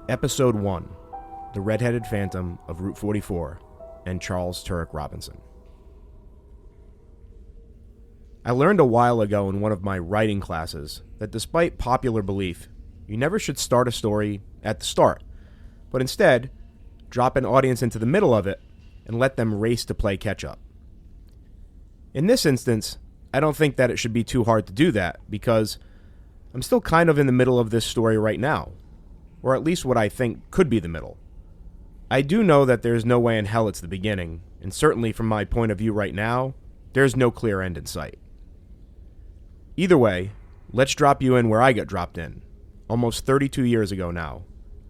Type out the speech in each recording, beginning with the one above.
Episode 1, The Red-Headed Phantom of Route 44, and Charles Turek Robinson. I learned a while ago in one of my writing classes that despite popular belief, you never should start a story at the start, but instead, drop an audience into the middle of it and let them race to play catch-up. In this instance, I don't think that it should be too hard to do that because I'm still kind of in the middle of this story right now, or at least what I think could be the middle. I do know that there's no way in hell it's the beginning, and certainly from my point of view right now, there's no clear end in sight. Either way, let's drop you in where I got dropped in, almost 32 years ago now,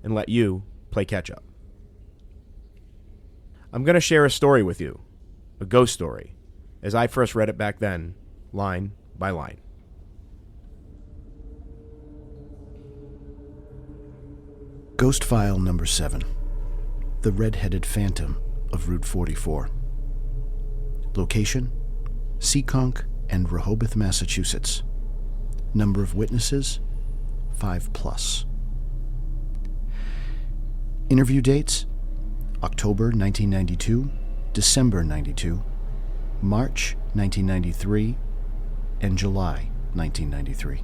and let you play catch-up. I'm going to share a story with you, a ghost story, as I first read it back then, line by line. Ghost File Number 7, The Red-Headed Phantom of Route 44. Location, Seekonk and Rehoboth, Massachusetts. Number of witnesses, 5+. Interview dates, October 1992, December 92, March 1993, and July 1993.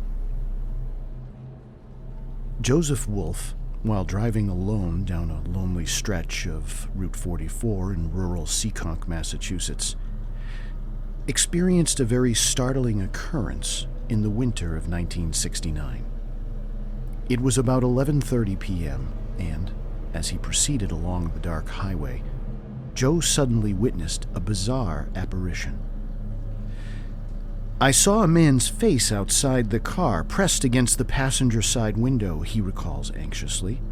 Joseph Wolfe, while driving alone down a lonely stretch of Route 44 in rural Seekonk, Massachusetts, experienced a very startling occurrence in the winter of 1969. It was about 11:30 p.m., and, as he proceeded along the dark highway, Joe suddenly witnessed a bizarre apparition. "I saw a man's face outside the car, pressed against the passenger side window," he recalls anxiously.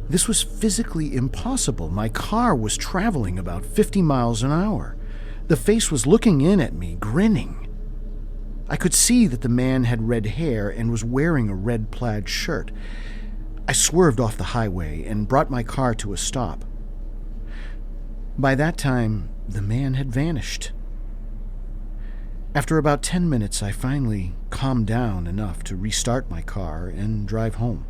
"This was physically impossible. My car was traveling about 50 miles an hour. The face was looking in at me, grinning. I could see that the man had red hair and was wearing a red plaid shirt. I swerved off the highway and brought my car to a stop. By that time, the man had vanished. After about 10 minutes, I finally calmed down enough to restart my car and drive home.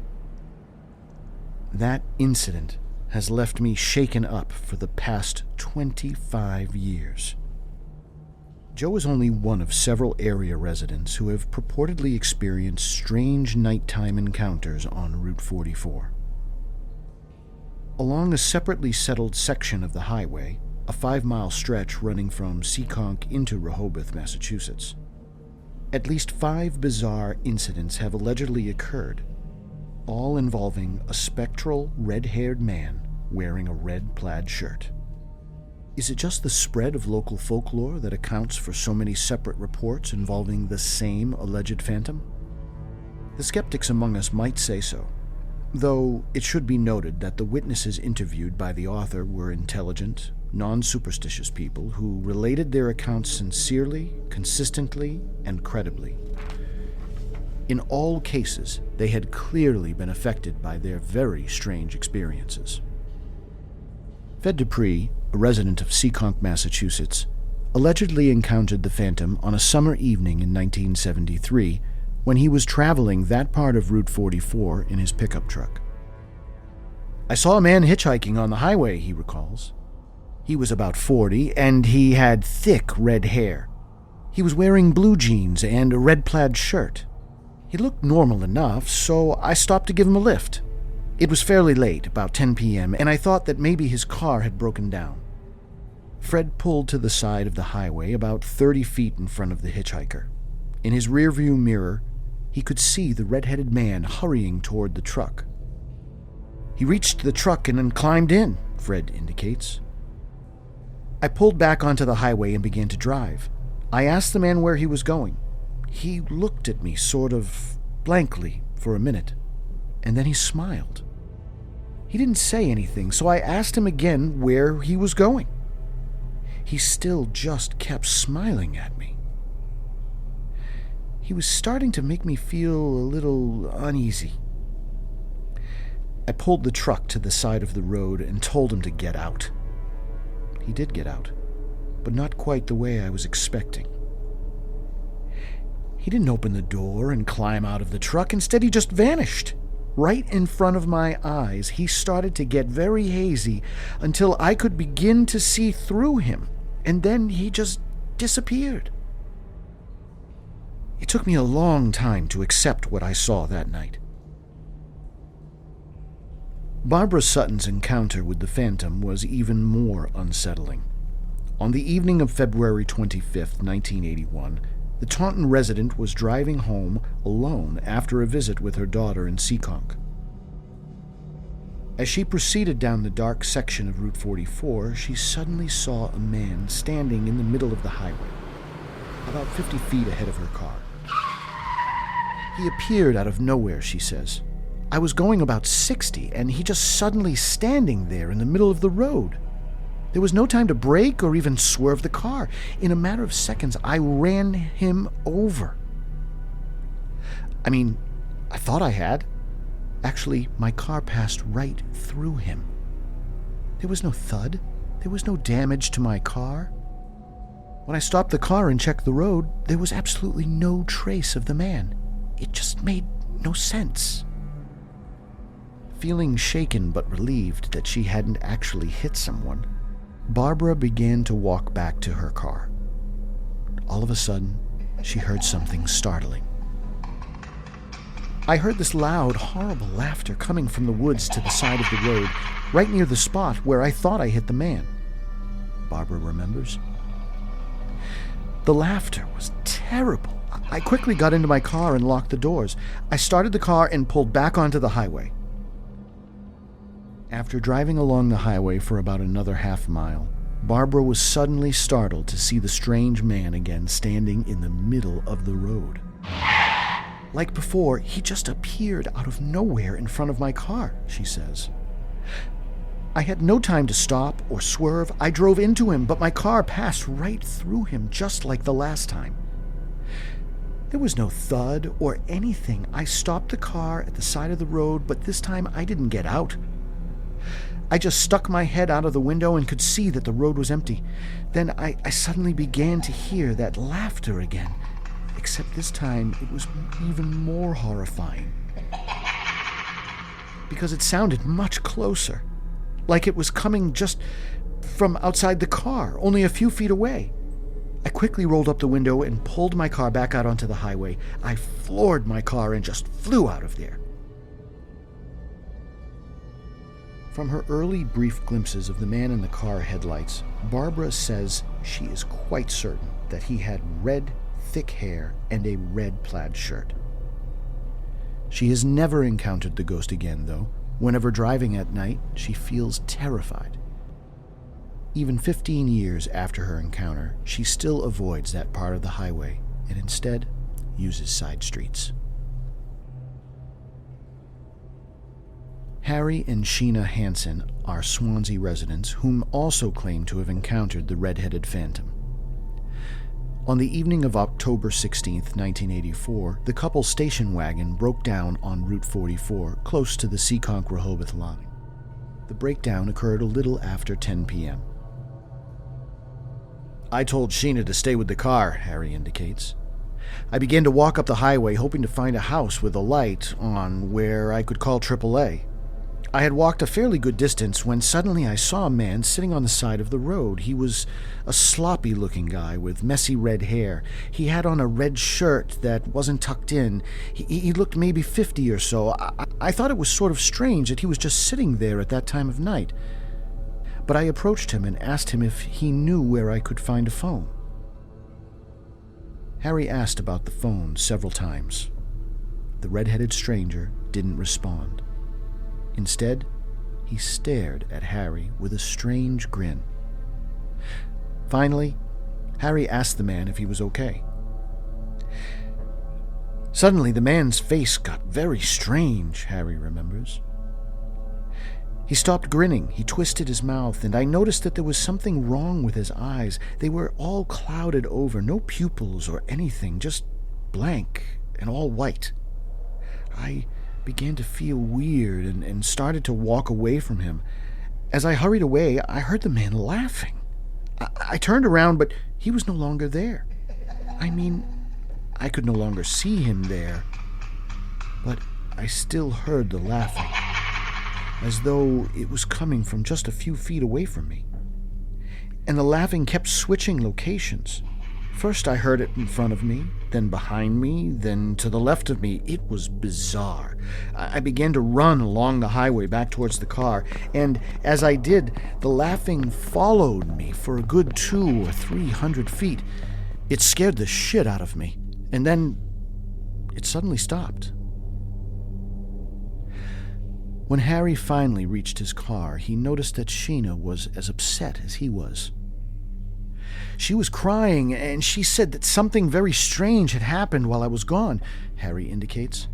That incident has left me shaken up for the past 25 years." Joe is only one of several area residents who have purportedly experienced strange nighttime encounters on Route 44. Along a separately settled section of the highway, a 5-mile stretch running from Seekonk into Rehoboth, Massachusetts, at least 5 bizarre incidents have allegedly occurred, all involving a spectral, red-haired man wearing a red plaid shirt. Is it just the spread of local folklore that accounts for so many separate reports involving the same alleged phantom? The skeptics among us might say so, though it should be noted that the witnesses interviewed by the author were intelligent, non-superstitious people who related their accounts sincerely, consistently, and credibly. In all cases, they had clearly been affected by their very strange experiences. Fed Dupree, a resident of Seekonk, Massachusetts, allegedly encountered the phantom on a summer evening in 1973 when he was traveling that part of Route 44 in his pickup truck. "I saw a man hitchhiking on the highway," he recalls. "He was about 40, and he had thick red hair. He was wearing blue jeans and a red plaid shirt. He looked normal enough, so I stopped to give him a lift. It was fairly late, about 10 p.m., and I thought that maybe his car had broken down." Fred pulled to the side of the highway about 30 feet in front of the hitchhiker. In his rearview mirror, he could see the red-headed man hurrying toward the truck. "He reached the truck and then climbed in," Fred indicates. "I pulled back onto the highway and began to drive. I asked the man where he was going. He looked at me sort of blankly for a minute, and then he smiled. He didn't say anything, so I asked him again where he was going. He still just kept smiling at me. He was starting to make me feel a little uneasy. I pulled the truck to the side of the road and told him to get out. He did get out, but not quite the way I was expecting. He didn't open the door and climb out of the truck. Instead, he just vanished. Right in front of my eyes, he started to get very hazy until I could begin to see through him, and then he just disappeared. It took me a long time to accept what I saw that night. Barbara Sutton's encounter with the phantom was even more unsettling. On the evening of February 25th, 1981, the Taunton resident was driving home alone after a visit with her daughter in Seekonk. As she proceeded down the dark section of Route 44, she suddenly saw a man standing in the middle of the highway, about 50 feet ahead of her car. He appeared out of nowhere, she says. I was going about 60, and he just suddenly standing there in the middle of the road. There was no time to brake or even swerve the car. In a matter of seconds, I ran him over. I mean, I thought I had. Actually, my car passed right through him. There was no thud. There was no damage to my car. When I stopped the car and checked the road, there was absolutely no trace of the man. It just made no sense. Feeling shaken but relieved that she hadn't actually hit someone, Barbara began to walk back to her car. All of a sudden, she heard something startling. I heard this loud, horrible laughter coming from the woods to the side of the road, right near the spot where I thought I hit the man. Barbara remembers. The laughter was terrible. I quickly got into my car and locked the doors. I started the car and pulled back onto the highway. After driving along the highway for about another half mile, Barbara was suddenly startled to see the strange man again standing in the middle of the road. Like before, he just appeared out of nowhere in front of my car, she says. I had no time to stop or swerve. I drove into him, but my car passed right through him just like the last time. There was no thud or anything. I stopped the car at the side of the road, but this time I didn't get out. I just stuck my head out of the window and could see that the road was empty. Then I suddenly began to hear that laughter again, except this time it was even more horrifying. Because it sounded much closer, like it was coming just from outside the car, only a few feet away. I quickly rolled up the window and pulled my car back out onto the highway. I floored my car and just flew out of there. From her early brief glimpses of the man in the car headlights, Barbara says she is quite certain that he had red, thick hair and a red plaid shirt. She has never encountered the ghost again, though. Whenever driving at night, she feels terrified. Even 15 years after her encounter, she still avoids that part of the highway and instead uses side streets. Harry and Sheena Hansen are Swansea residents whom also claim to have encountered the red-headed phantom. On the evening of October 16, 1984, the couple's station wagon broke down on Route 44, close to the Seekonk-Rehoboth line. The breakdown occurred a little after 10 p.m. I told Sheena to stay with the car, Harry indicates. I began to walk up the highway, hoping to find a house with a light on where I could call AAA. I had walked a fairly good distance when suddenly I saw a man sitting on the side of the road. He was a sloppy-looking guy with messy red hair. He had on a red shirt that wasn't tucked in. He looked maybe 50 or so. I thought it was sort of strange that he was just sitting there at that time of night. But I approached him and asked him if he knew where I could find a phone. Harry asked about the phone several times. The red-headed stranger didn't respond. Instead, he stared at Harry with a strange grin. Finally, Harry asked the man if he was okay. Suddenly, the man's face got very strange, Harry remembers. He stopped grinning, he twisted his mouth, and I noticed that there was something wrong with his eyes. They were all clouded over, no pupils or anything, just blank and all white. I began to feel weird and started to walk away from him. As I hurried away, I heard the man laughing. I turned around, but he was no longer there. I mean, I could no longer see him there, but I still heard the laughing, as though it was coming from just a few feet away from me. And the laughing kept switching locations. First I heard it in front of me, then behind me, then to the left of me. It was bizarre. I began to run along the highway back towards the car, and as I did, the laughing followed me for a good 200 or 300 feet. It scared the shit out of me, and then it suddenly stopped. When Harry finally reached his car, he noticed that Sheena was as upset as he was. She was crying, and she said that something very strange had happened while I was gone, Harry indicates.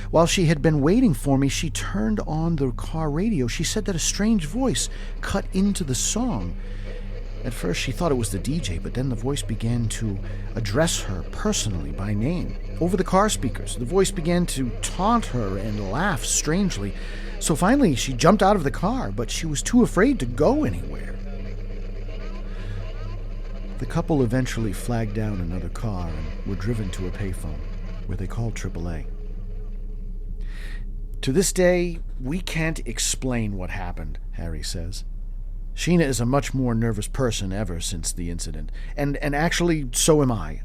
While she had been waiting for me, she turned on the car radio. She said that a strange voice cut into the song. At first she thought it was the DJ, but then the voice began to address her personally by name. Over the car speakers, the voice began to taunt her and laugh strangely. So finally she jumped out of the car, but she was too afraid to go anywhere. The couple eventually flagged down another car and were driven to a payphone, where they called AAA. To this day, we can't explain what happened, Harry says. Sheena is a much more nervous person ever since the incident, and actually so am I.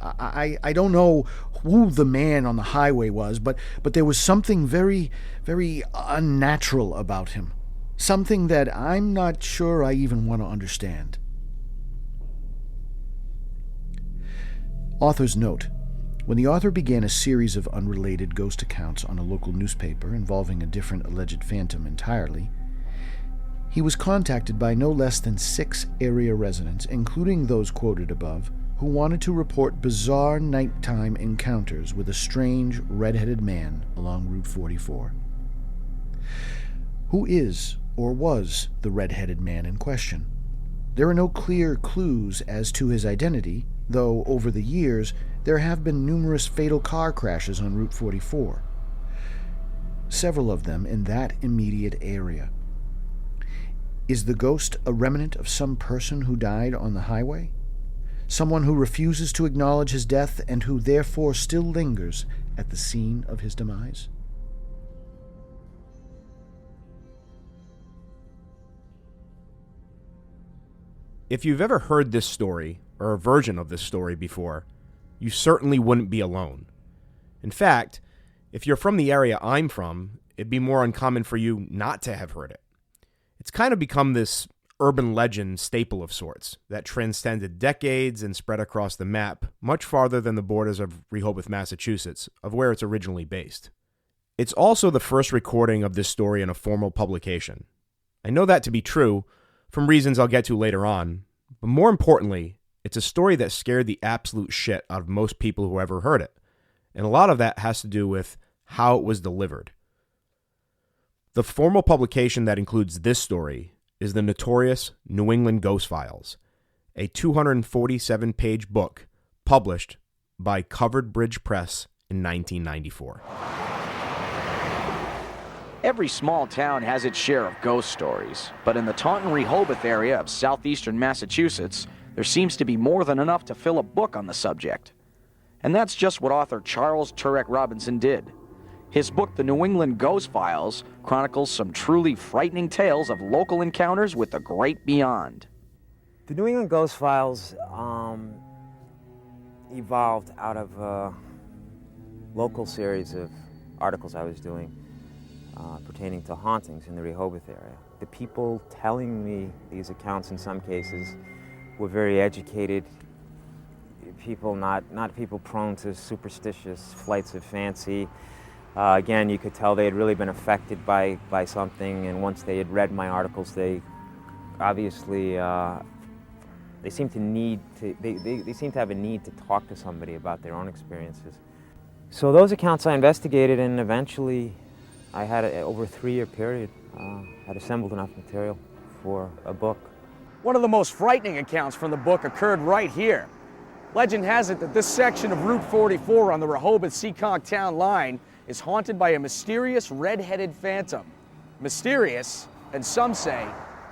I don't know who the man on the highway was, but there was something very, very unnatural about him. Something that I'm not sure I even want to understand. Author's note. When the author began a series of unrelated ghost accounts on a local newspaper involving a different alleged phantom entirely, he was contacted by no less than 6 area residents, including those quoted above, who wanted to report bizarre nighttime encounters with a strange, red-headed man along Route 44. Who is or was the red-headed man in question? There are no clear clues as to his identity, though over the years there have been numerous fatal car crashes on Route 44, several of them in that immediate area. Is the ghost a remnant of some person who died on the highway? Someone who refuses to acknowledge his death and who therefore still lingers at the scene of his demise? If you've ever heard this story, or a version of this story before, you certainly wouldn't be alone. In fact, if you're from the area I'm from, it'd be more uncommon for you not to have heard it. It's kind of become this urban legend staple of sorts that transcended decades and spread across the map much farther than the borders of Rehoboth, Massachusetts, of where it's originally based. It's also the first recording of this story in a formal publication. I know that to be true from reasons I'll get to later on, but more importantly, it's a story that scared the absolute shit out of most people who ever heard it, and a lot of that has to do with how it was delivered. The formal publication that includes this story is the notorious New England Ghost Files, a 247-page book published by Covered Bridge Press in 1994. Every small town has its share of ghost stories, but in the Taunton-Rehoboth area of southeastern Massachusetts, there seems to be more than enough to fill a book on the subject. And that's just what author Charles Turek Robinson did. His book, The New England Ghost Files, chronicles some truly frightening tales of local encounters with the great beyond. The New England Ghost Files evolved out of a local series of articles I was doing pertaining to hauntings in the Rehoboth area. The people telling me these accounts in some cases were very educated people, not people prone to superstitious flights of fancy. Again, you could tell they had really been affected by something, and once they had read my articles, they obviously they seemed to have a need to talk to somebody about their own experiences. So those accounts I investigated, and eventually I had, over a 3-year period, had assembled enough material for a book. One of the most frightening accounts from the book occurred right here. Legend has it that this section of Route 44 on the Rehoboth-Seekonk town line is haunted by a mysterious red-headed phantom. Mysterious, and some say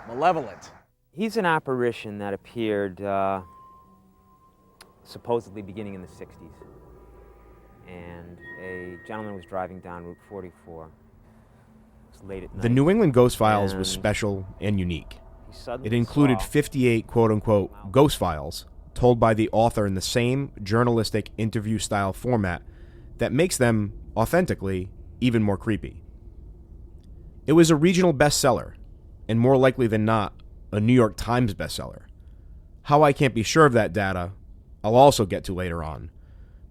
malevolent. He's an apparition that appeared supposedly beginning in the 60s. and a gentleman was driving down Route 44. It was late at night. The New England Ghost Files was And special and unique. he suddenly It included saw 58 quote-unquote ghost files told by the author in the same journalistic interview-style format that makes them, authentically, even more creepy. It was a regional bestseller, and more likely than not, a New York Times bestseller. How I can't be sure of that data, I'll also get to later on.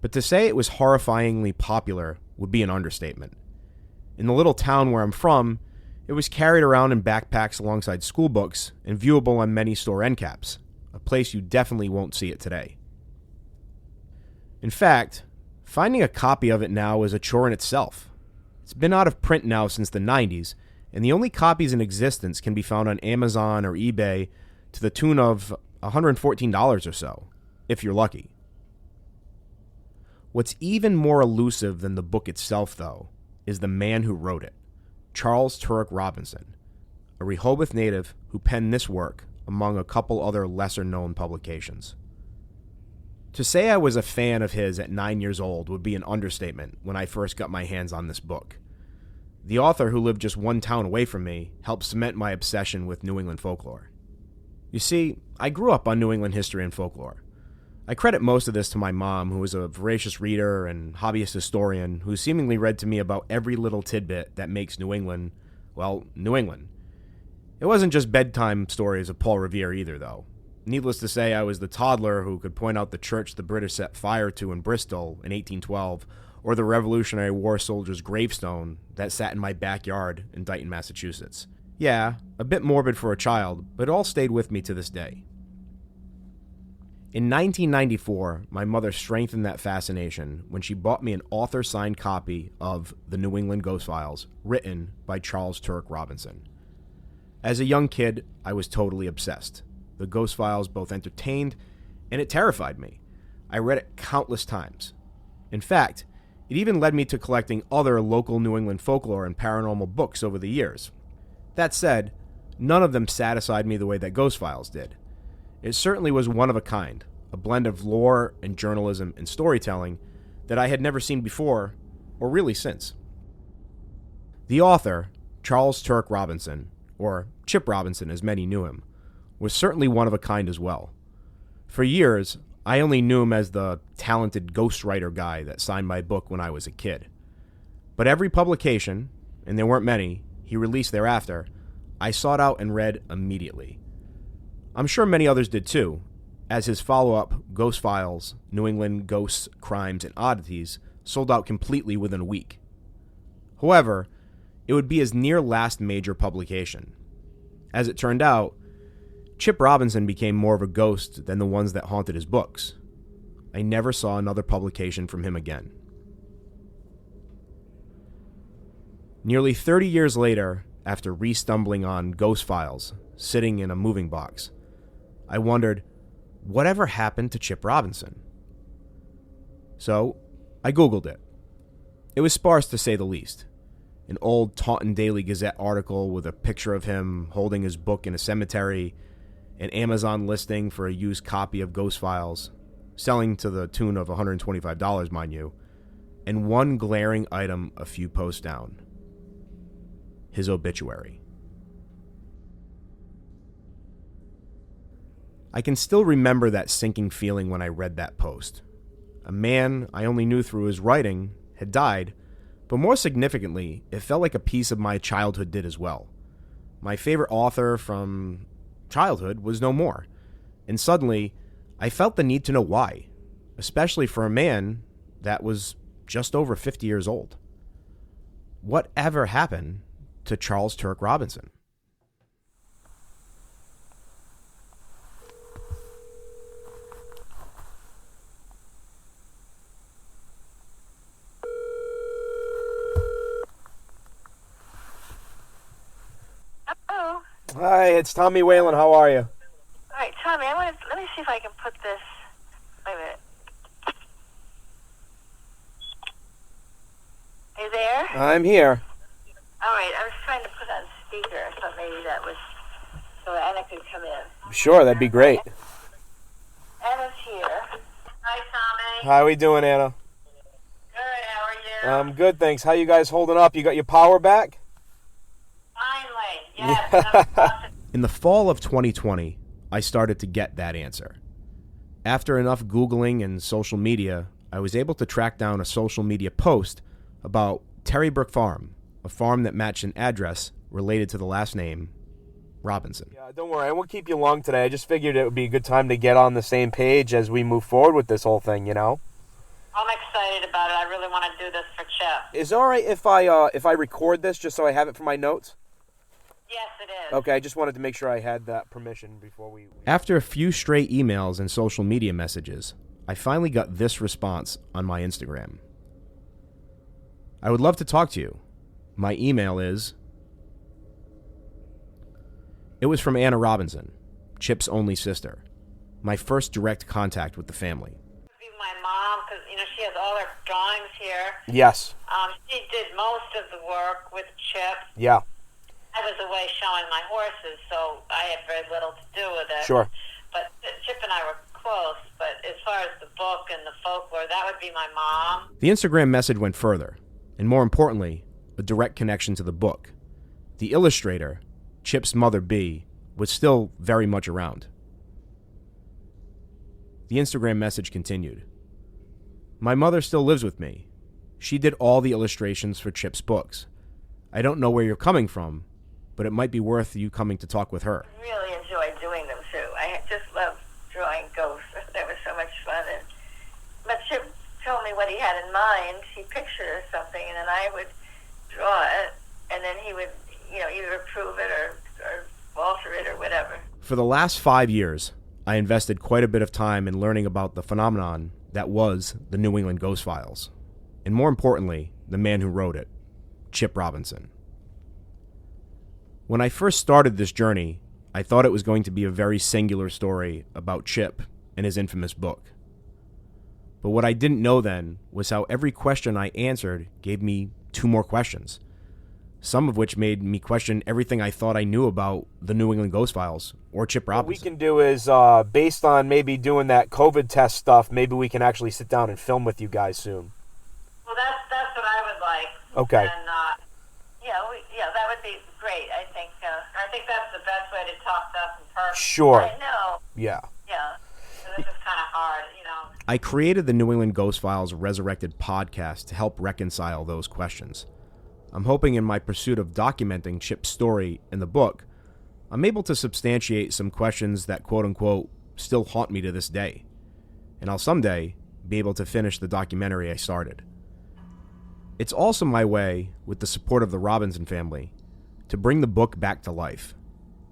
But to say it was horrifyingly popular would be an understatement. In the little town where I'm from, it was carried around in backpacks alongside school books and viewable on many store end caps, a place you definitely won't see it today. In fact, finding a copy of it now is a chore in itself. It's been out of print now since the 90s, and the only copies in existence can be found on Amazon or eBay to the tune of $114 or so, if you're lucky. What's even more elusive than the book itself, though, is the man who wrote it, Charles Turek Robinson, a Rehoboth native who penned this work among a couple other lesser-known publications. To say I was a fan of his at 9 years old would be an understatement when I first got my hands on this book. The author, who lived just one town away from me, helped cement my obsession with New England folklore. You see, I grew up on New England history and folklore. I credit most of this to my mom, who was a voracious reader and hobbyist historian who seemingly read to me about every little tidbit that makes New England, well, New England. It wasn't just bedtime stories of Paul Revere either, though. Needless to say, I was the toddler who could point out the church the British set fire to in Bristol in 1812, or the Revolutionary War soldier's gravestone that sat in my backyard in Dighton, Massachusetts. Yeah, a bit morbid for a child, but it all stayed with me to this day. In 1994, my mother strengthened that fascination when she bought me an author-signed copy of The New England Ghost Files, written by Charles Turek Robinson. As a young kid, I was totally obsessed. The Ghost Files both entertained and it terrified me. I read it countless times. In fact, it even led me to collecting other local New England folklore and paranormal books over the years. That said, none of them satisfied me the way that Ghost Files did. It certainly was one of a kind, a blend of lore and journalism and storytelling that I had never seen before, or really since. The author, Charles Turek Robinson, or Chip Robinson as many knew him, was certainly one of a kind as well. For years, I only knew him as the talented ghostwriter guy that signed my book when I was a kid. But every publication, and there weren't many, he released thereafter, I sought out and read immediately. I'm sure many others did too, as his follow-up, Ghost Files, New England Ghosts, Crimes, and Oddities, sold out completely within a week. However, it would be his near last major publication. As it turned out, Chip Robinson became more of a ghost than the ones that haunted his books. I never saw another publication from him again. Nearly 30 years later, after re-stumbling on Ghost Files, sitting in a moving box, I wondered, whatever happened to Chip Robinson? So, I Googled it. It was sparse to say the least. An old Taunton Daily Gazette article with a picture of him holding his book in a cemetery, an Amazon listing for a used copy of Ghost Files, selling to the tune of $125, mind you, and one glaring item a few posts down: his obituary. I can still remember that sinking feeling when I read that post. A man I only knew through his writing had died, but more significantly, it felt like a piece of my childhood did as well. My favorite author from childhood was no more, and suddenly I felt the need to know why, especially for a man that was just over 50 years old. Whatever happened to Charles Turek Robinson? Hello. Hi, it's Tommy Whalen. How are you? All right, Tommy, let me see if I can put this. Wait a minute. Are you there? I'm here. All right, I was trying to put on speaker. I thought maybe that was so Anna could come in. Sure, that'd be great. Anna's here. Hi, Tommy. How are we doing, Anna? Good. I'm good, thanks. How you guys holding up? You got your power back? Finally, yes. In the fall of 2020, I started to get that answer. After enough Googling and social media, I was able to track down a social media post about Terrybrook Farm, a farm that matched an address related to the last name, Robinson. Yeah, don't worry, I won't keep you long today. I just figured it would be a good time to get on the same page as we move forward with this whole thing, you know? I'm excited about it. I really want to do this for Chip. Is it all right if I record this just so I have it for my notes? Yes, it is. Okay, I just wanted to make sure I had that permission before we... After a few stray emails and social media messages, I finally got this response on my Instagram. I would love to talk to you. My email is... It was from Anna Robinson, Chip's only sister. My first direct contact with the family. My mom, because she has all her drawings here. Yes. She did most of the work with Chip. Yeah. I was away showing my horses, so I had very little to do with it. Sure. But Chip and I were close. But as far as the book and the folklore, that would be my mom. The Instagram message went further, and more importantly, a direct connection to the book. The illustrator, Chip's mother B, was still very much around. The Instagram message continued. My mother still lives with me. She did all the illustrations for Chip's books. I don't know where you're coming from, but it might be worth you coming to talk with her. I really enjoy doing them, too. I just love drawing ghosts. That was so much fun. But Chip told me what he had in mind. He pictured something, and then I would draw it, and then he would, either approve it or alter it or whatever. For the last 5 years, I invested quite a bit of time in learning about the phenomenon that was the New England Ghost Files, and more importantly, the man who wrote it, Chip Robinson. When I first started this journey, I thought it was going to be a very singular story about Chip and his infamous book. But what I didn't know then was how every question I answered gave me 2 more questions, some of which made me question everything I thought I knew about the New England Ghost Files or Chip Robinson. What we can do is, based on maybe doing that COVID test stuff, maybe we can actually sit down and film with you guys soon. Well, that's what I would like. Okay. And, that would be great. I think that's the best way to talk to us in person. Sure. I know. Yeah. Yeah. This is kind of hard, I created the New England Ghost Files Resurrected podcast to help reconcile those questions. I'm hoping in my pursuit of documenting Chip's story in the book, I'm able to substantiate some questions that quote-unquote still haunt me to this day. And I'll someday be able to finish the documentary I started. It's also my way, with the support of the Robinson family, to bring the book back to life,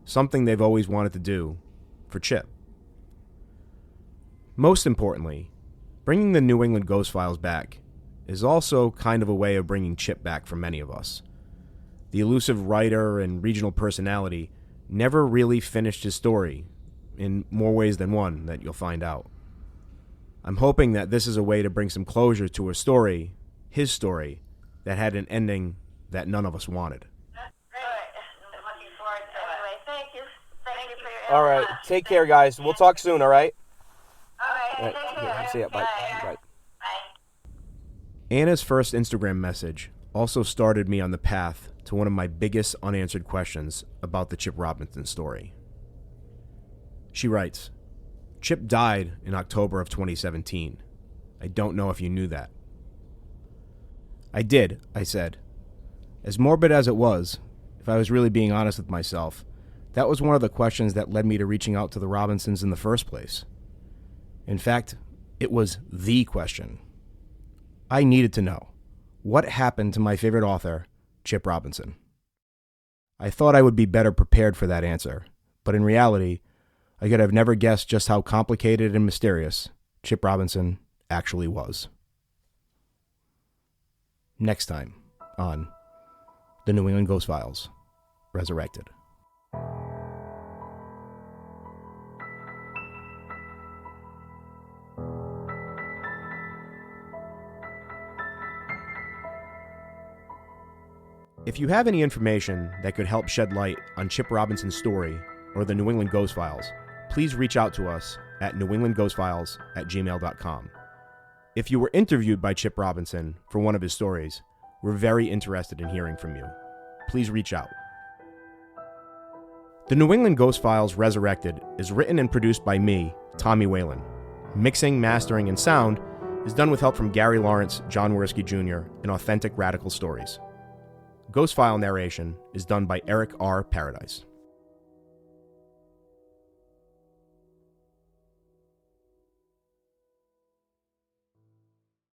something they've always wanted to do for Chip. Most importantly, bringing the New England Ghost Files back is also kind of a way of bringing Chip back for many of us. The elusive writer and regional personality never really finished his story, in more ways than one that you'll find out. I'm hoping that this is a way to bring some closure to a story, his story, that had an ending that none of us wanted. That's great. I'm looking forward to it. Anyway, thank you. Thank you for your All right, take care, guys. We'll talk soon, all right? All right, take care. Yeah, see ya. Bye. Bye. Bye. Anna's first Instagram message also started me on the path to one of my biggest unanswered questions about the Chip Robinson story. She writes, Chip died in October of 2017. I don't know if you knew that. I did, I said. As morbid as it was, if I was really being honest with myself, that was one of the questions that led me to reaching out to the Robinsons in the first place. In fact, it was the question. I needed to know, what happened to my favorite author, Chip Robinson? I thought I would be better prepared for that answer, but in reality, I could have never guessed just how complicated and mysterious Chip Robinson actually was. Next time on The New England Ghost Files, Resurrected. If you have any information that could help shed light on Chip Robinson's story or the New England Ghost Files, please reach out to us at newenglandghostfiles@gmail.com. If you were interviewed by Chip Robinson for one of his stories, we're very interested in hearing from you. Please reach out. The New England Ghost Files Resurrected is written and produced by me, Tommy Whalen. Mixing, mastering, and sound is done with help from Gary Lawrence, John Worski Jr., and Authentic Radical Stories. Ghost File narration is done by Eric R. Paradise.